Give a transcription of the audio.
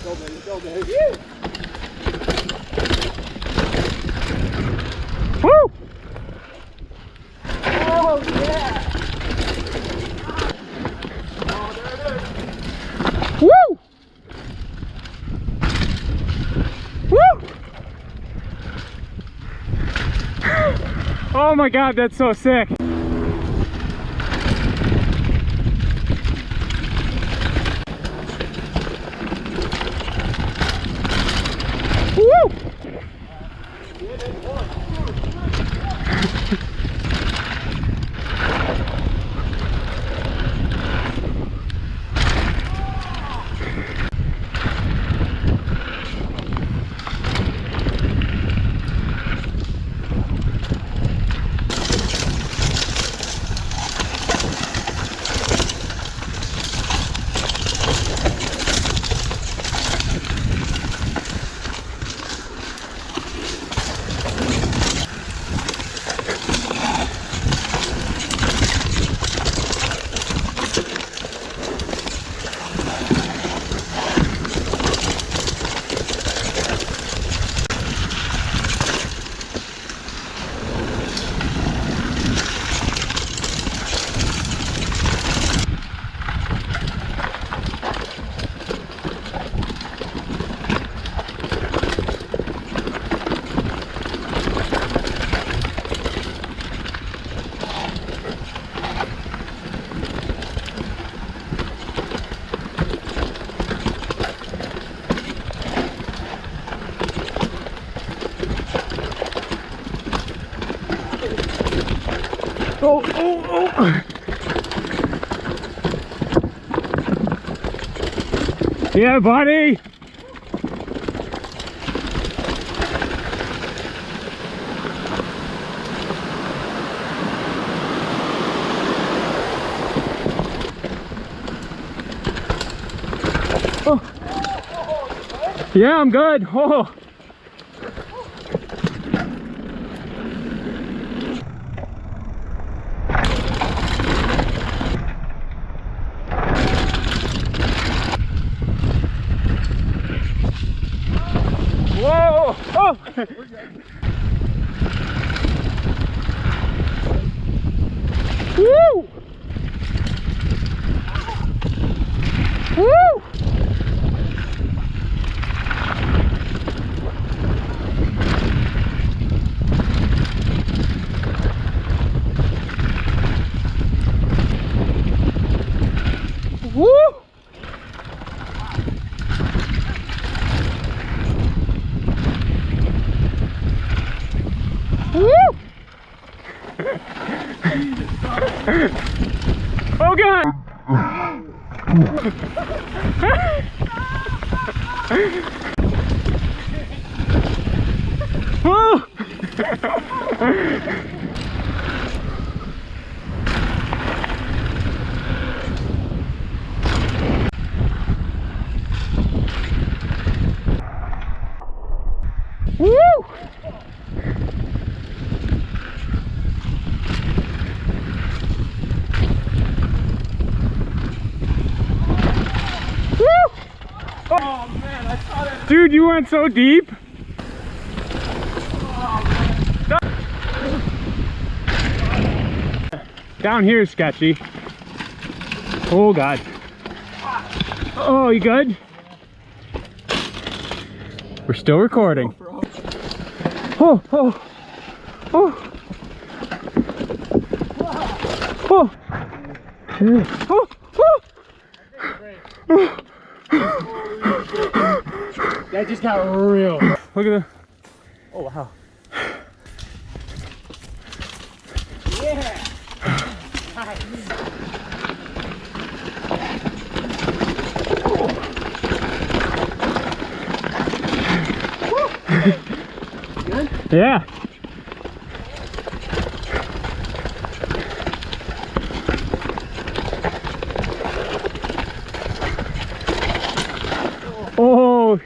Go, baby. Go, baby. Woo! Oh, yeah. Oh, there it is. Woo! Woo! Oh my God, that's so sick. Woo! Oh, oh, oh. Yeah, buddy. Oh. Yeah, I'm good. Oh. Whoa! Oh! Woo! Woo! Woo! Woo! Oh God! Oh! Woo! Oh, man, I saw that. Dude, you went so deep. Down here is sketchy. Oh God. Oh, you good? We're still recording. Oh, oh, oh. Oh. Oh, oh. That just got real. Look at the. Oh, wow. Yeah. Nice. Good? Yeah. Oh.